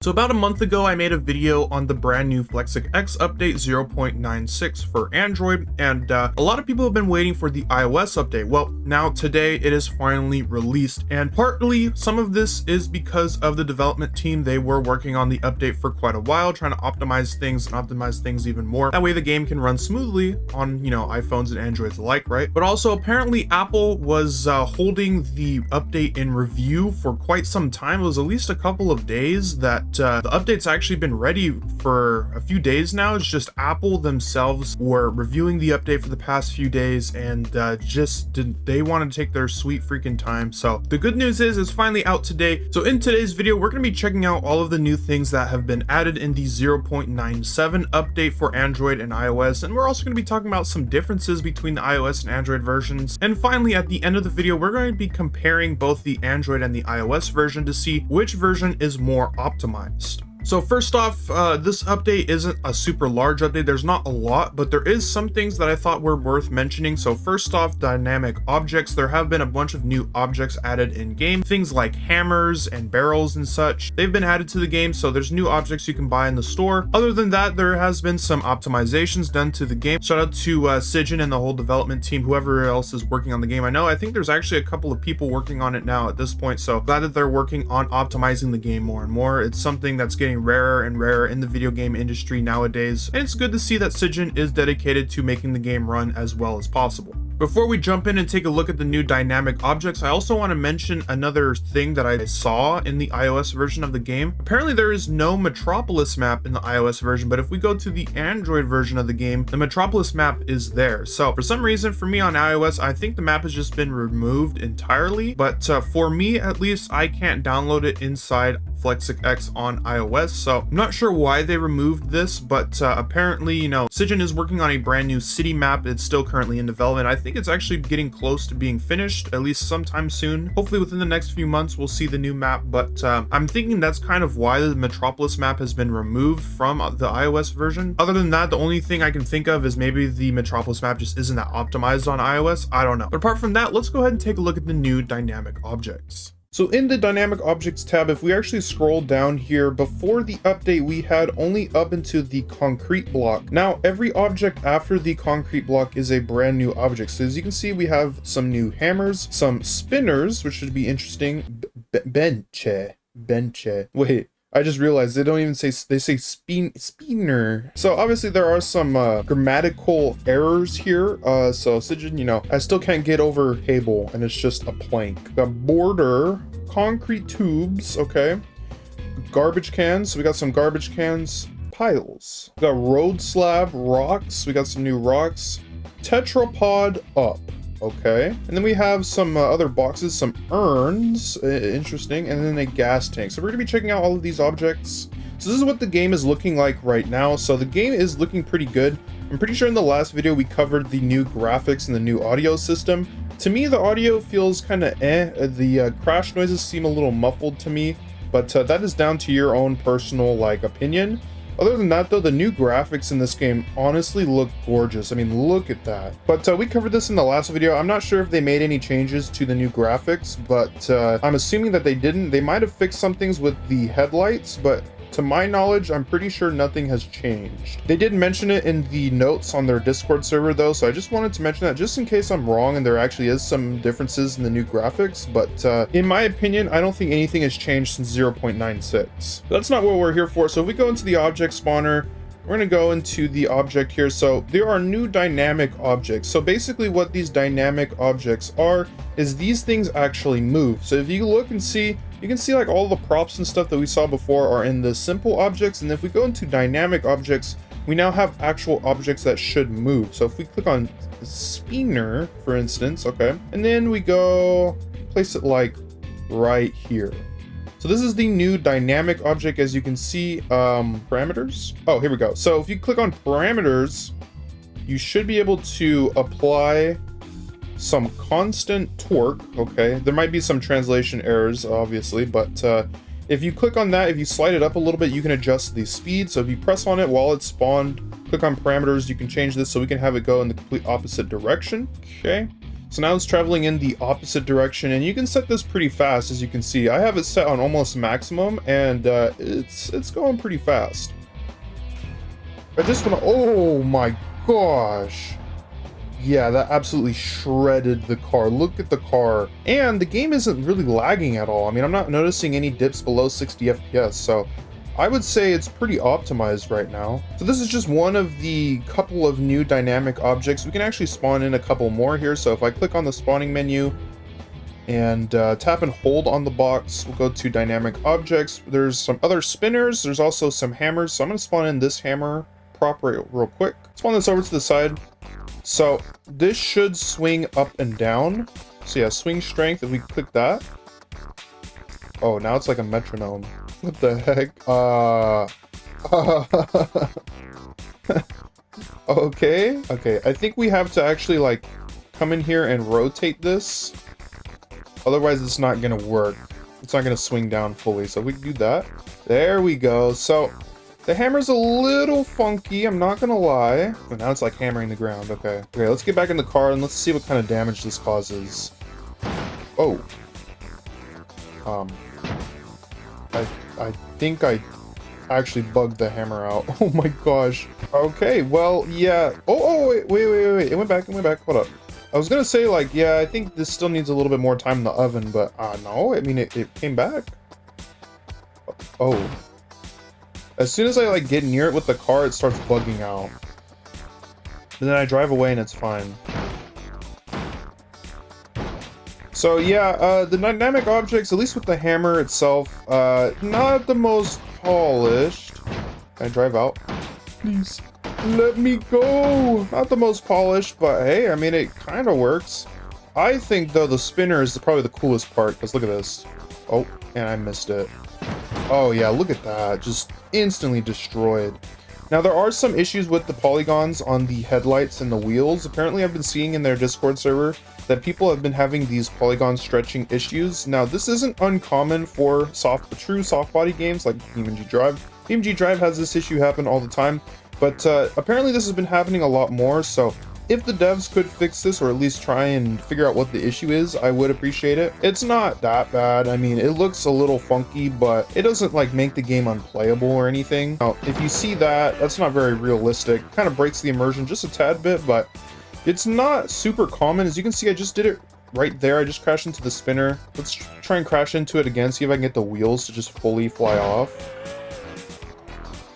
So about a month ago, I made a video on the brand new FlexicX update 0.96 for Android, and a lot of people have been waiting for the iOS update. Well, now today it is finally released, and partly some of this is because of the development team. They were working on the update for quite a while, trying to optimize things and optimize things even more. That way the game can run smoothly on, iPhones and Androids alike, right? But also apparently Apple was holding the update in review for quite some time. It was at least a couple of days that the update's actually been ready for a few days now. It's just Apple themselves were reviewing the update for the past few days and they wanted to take their sweet freaking time. So the good news is it's finally out today. So in today's video, we're going to be checking out all of the new things that have been added in the 0.97 update for Android and iOS. And we're also going to be talking about some differences between the iOS and Android versions. And finally, at the end of the video, we're going to be comparing both the Android and the iOS version to see which version is more optimized. So first off, this update isn't a super large update. There's not a lot, but there is some things that I thought were worth mentioning. So first off, dynamic objects. There have been a bunch of new objects added in game. Things like hammers and barrels and such. They've been added to the game, so there's new objects you can buy in the store. Other than that, there has been some optimizations done to the game. Shout out to Sijin and the whole development team, whoever else is working on the game. I think there's actually a couple of people working on it now at this point, so glad that they're working on optimizing the game more and more. It's something that's getting rarer and rarer in the video game industry nowadays, and it's good to see that Sijin is dedicated to making the game run as well as possible. Before we jump in and take a look at the new dynamic objects, I also want to mention another thing that I saw in the iOS version of the game. Apparently there is no Metropolis map in the iOS version, but if we go to the Android version of the game, the Metropolis map is there. So for some reason, for me on iOS, I think the map has just been removed entirely, but for me at least, I can't download it inside FlexicX on iOS. So I'm not sure why they removed this, but apparently, Sijin is working on a brand new city map. It's still currently in development. I think it's actually getting close to being finished, at least sometime soon. Hopefully within the next few months, we'll see the new map, but I'm thinking that's kind of why the Metropolis map has been removed from the iOS version. Other than that, the only thing I can think of is maybe the Metropolis map just isn't that optimized on iOS. I don't know. But apart from that, let's go ahead and take a look at the new dynamic objects. So in the dynamic objects tab, if we actually scroll down here, before the update, we had only up into the concrete block. Now, every object after the concrete block is a brand new object. So as you can see, we have some new hammers, some spinners, which should be interesting. Benche. Wait. I just realized they don't even say, they say spinner. So obviously there are some grammatical errors here. So Sijin, I still can't get over table and it's just a plank. The border, concrete tubes, okay. Garbage cans, so we got some garbage cans. Piles. We got road slab, rocks, we got some new rocks. Tetrapod up. Okay, and then we have some other boxes, some urns, interesting, and then a gas tank. So we're gonna be checking out all of these objects. So this is what the game is looking like right now. So the game is looking pretty good. I'm pretty sure in the last video we covered the new graphics and the new audio system. To me, the audio feels kind of the crash noises seem a little muffled to me, but that is down to your own personal opinion. Other than that though, the new graphics in this game honestly look gorgeous. I mean, look at that. But we covered this in the last video. I'm not sure if they made any changes to the new graphics, but I'm assuming that they didn't. They might have fixed some things with the headlights, but to my knowledge, I'm pretty sure nothing has changed. They did mention it in the notes on their Discord server though, so I just wanted to mention that just in case I'm wrong and there actually is some differences in the new graphics, but in my opinion, I don't think anything has changed since 0.96. That's not what we're here for. So if we go into the object spawner, we're going to go into the object here. So there are new dynamic objects. So basically what these dynamic objects are is these things actually move. So if you look and see, you can see all the props and stuff that we saw before are in the simple objects. And if we go into dynamic objects, we now have actual objects that should move. So if we click on spinner, for instance, okay, and then we go place it right here. So this is the new dynamic object. As you can see, parameters. Oh, here we go. So if you click on parameters, you should be able to apply some constant torque. Okay, there might be some translation errors obviously, but if you click on that, if you slide it up a little bit, you can adjust the speed. So if you press on it while it's spawned, click on parameters, you can change this so we can have it go in the complete opposite direction. Okay, So now it's traveling in the opposite direction, and you can set this pretty fast. As you can see, I have it set on almost maximum, and it's going pretty fast. I just want to, oh my gosh. Yeah, that absolutely shredded the car. Look at the car. And the game isn't really lagging at all. I mean, I'm not noticing any dips below 60 FPS, so I would say it's pretty optimized right now. So this is just one of the couple of new dynamic objects. We can actually spawn in a couple more here. So if I click on the spawning menu and tap and hold on the box, we'll go to dynamic objects. There's some other spinners. There's also some hammers. So I'm going to spawn in this hammer prop real quick. Spawn this over to the side. So this should swing up and down. So yeah, swing strength, if we click that. Oh, now it's like a metronome. What the heck? Okay, I think we have to actually like come in here and rotate this. Otherwise it's not gonna work. It's not gonna swing down fully. So we can do that. There we go. So the hammer's a little funky, I'm not gonna lie. But now it's like hammering the ground. Okay, let's get back in the car and let's see what kind of damage this causes. Oh. I think I actually bugged the hammer out. Oh my gosh. Okay, well, yeah. Oh, wait. It went back. Hold up. I was gonna say, like, yeah, I think this still needs a little bit more time in the oven, but no, I mean, it came back. Oh. As soon as I, like, get near it with the car, it starts bugging out. And then I drive away and it's fine. So yeah, the dynamic objects, at least with the hammer itself, not the most polished. Can I drive out? Please, let me go! Not the most polished, but hey, I mean, it kind of works. I think, though, the spinner is probably the coolest part, because look at this. Oh, and I missed it. Oh yeah, look at that, just instantly destroyed. Now, there are some issues with the polygons on the headlights and the wheels. Apparently, I've been seeing in their Discord server that people have been having these polygon stretching issues. Now, this isn't uncommon for true soft body games like TMG Drive. TMG Drive has this issue happen all the time, but apparently this has been happening a lot more. So if the devs could fix this, or at least try and figure out what the issue is, I would appreciate it. It's not that bad. I mean, it looks a little funky, but it doesn't like make the game unplayable or anything. Now, if you see that, that's not very realistic. Kind of breaks the immersion just a tad bit, but it's not super common. As you can see, I just did it right there. I just crashed into the spinner. Let's try and crash into it again, see if I can get the wheels to just fully fly off.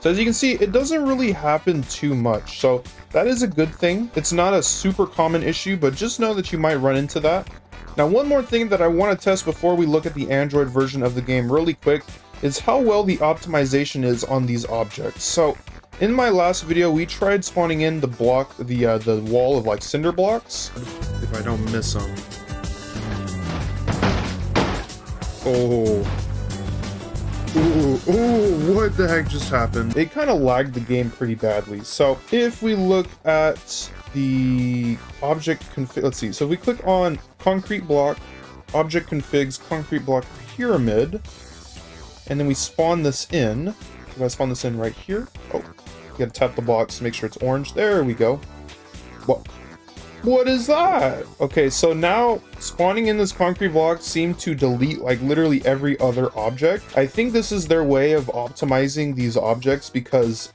So as you can see, it doesn't really happen too much. So that is a good thing. It's not a super common issue, but just know that you might run into that. Now, one more thing that I want to test before we look at the Android version of the game really quick is how well the optimization is on these objects. So in my last video, we tried spawning in the wall of like cinder blocks. If I don't miss them. Oh. Ooh, what the heck just happened? It kind of lagged the game pretty badly. So if we look at the object config, let's see. So if we click on concrete block, object configs, concrete block pyramid, and then we spawn this in. If I spawn this in right here. Oh, you gotta tap the blocks to make sure it's orange. There we go. What is that? Okay, so now spawning in this concrete block seemed to delete like literally every other object. I think this is their way of optimizing these objects, because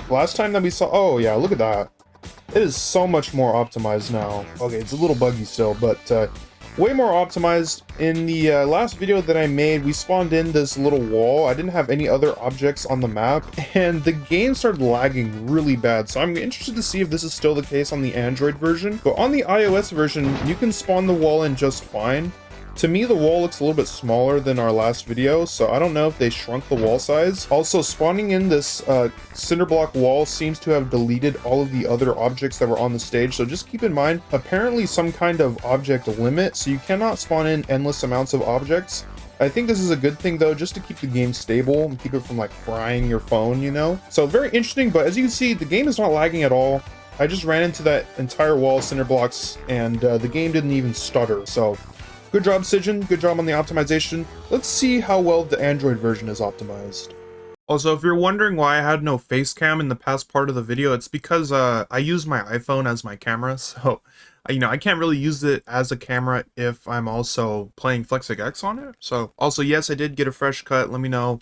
last time that we saw, oh yeah, look at that. It is so much more optimized now. Okay, it's a little buggy still, but way more optimized. In the last video that I made, we spawned in this little wall. I didn't have any other objects on the map, and the game started lagging really bad. So I'm interested to see if this is still the case on the Android version. But on the iOS version, you can spawn the wall in just fine. To me, the wall looks a little bit smaller than our last video, so I don't know if they shrunk the wall size. Also, spawning in this cinder block wall seems to have deleted all of the other objects that were on the stage, so just keep in mind, apparently some kind of object limit, so you cannot spawn in endless amounts of objects. I think this is a good thing though, just to keep the game stable and keep it from like frying your phone, you know? So very interesting, but as you can see, the game is not lagging at all. I just ran into that entire wall of cinder blocks, and the game didn't even stutter, so good job, Sigyn. Good job on the optimization. Let's see how well the Android version is optimized. Also, if you're wondering why I had no face cam in the past part of the video, it's because I use my iPhone as my camera, so I can't really use it as a camera if I'm also playing FlexicX on it. So also, yes, I did get a fresh cut. Let me know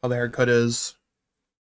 how the haircut is.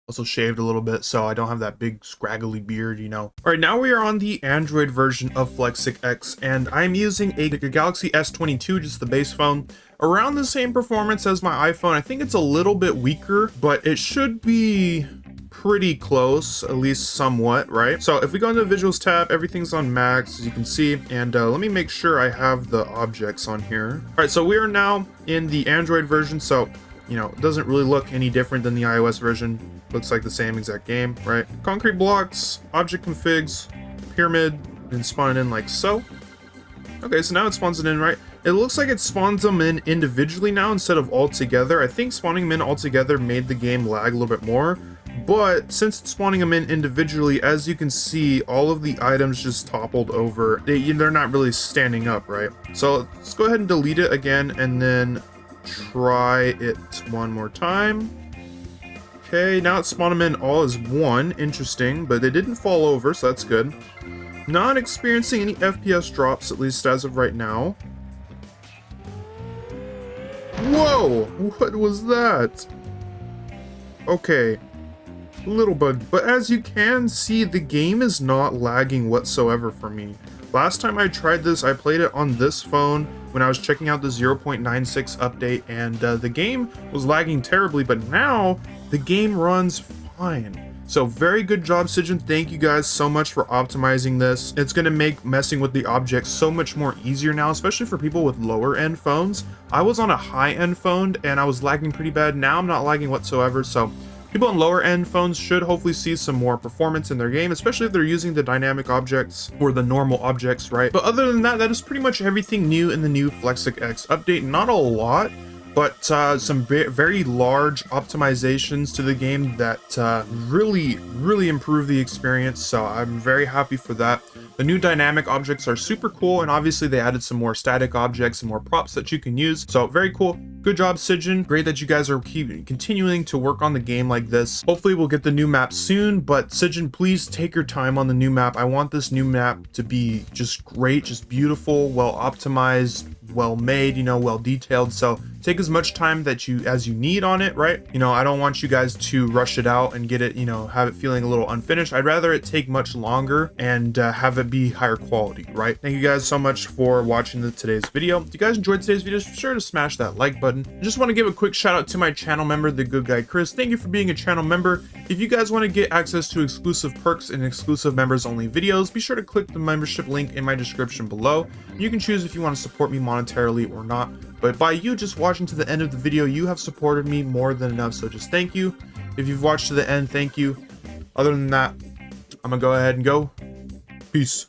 Also shaved a little bit so I don't have that big scraggly beard, All right, now we are on the Android version of FlexicX, and I'm using a Galaxy S22, just the base phone. Around the same performance as my iPhone. I think it's a little bit weaker, but it should be pretty close, at least somewhat, right? So if we go into the visuals tab, everything's on max, as you can see, and let me make sure I have the objects on here. All right, so we are now in the Android version, so it doesn't really look any different than the iOS version. Looks like the same exact game, right? Concrete blocks, object configs, pyramid, and spawn it in like so. Okay, so now it spawns it in, right? It looks like it spawns them in individually now instead of all together. I think spawning them in all together made the game lag a little bit more. But since it's spawning them in individually, as you can see, all of the items just toppled over. They're not really standing up, right? So let's go ahead and delete it again and then try it one more time. Okay, now it's spawned them in all as one. Interesting, but they didn't fall over, so that's good. Not experiencing any FPS drops, at least as of right now. Whoa! What was that? Okay. Little bug, but as you can see, the game is not lagging whatsoever for me. Last time I tried this, I played it on this phone when I was checking out the 0.96 update, and the game was lagging terribly, but now the game runs fine. So very good job, Sigyn. Thank you guys so much for optimizing this. It's going to make messing with the objects so much more easier now, especially for people with lower end phones. I was on a high end phone and I was lagging pretty bad. Now I'm not lagging whatsoever, so people on lower end phones should hopefully see some more performance in their game, especially if they're using the dynamic objects or the normal objects, right? But other than that, that is pretty much everything new in the new FlexicX update. Not a lot, but some very large optimizations to the game that really improve the experience. So I'm very happy for that. The new dynamic objects are super cool, and obviously they added some more static objects and more props that you can use. So very cool. Good job, Sigyn. Great that you guys are continuing to work on the game like this. Hopefully we'll get the new map soon, but Sigyn, please take your time on the new map. I want this new map to be just great, just beautiful, well optimized, well made, well detailed. So take as much time as you need on it, right? I don't want you guys to rush it out and get it, have it feeling a little unfinished. I'd rather it take much longer and have it be higher quality, right? Thank you guys so much for watching today's video. If you guys enjoyed today's video, be sure to smash that like button. I just want to give a quick shout out to my channel member, the good guy Chris. Thank you for being a channel member. If you guys want to get access to exclusive perks and exclusive members only videos, be sure to click the membership link in my description below. You can choose if you want to support me monetarily or not, but by you just watching to the end of the video, you have supported me more than enough, so just thank you. If you've watched to the end, thank you. Other than that, I'm gonna go ahead and go. Peace.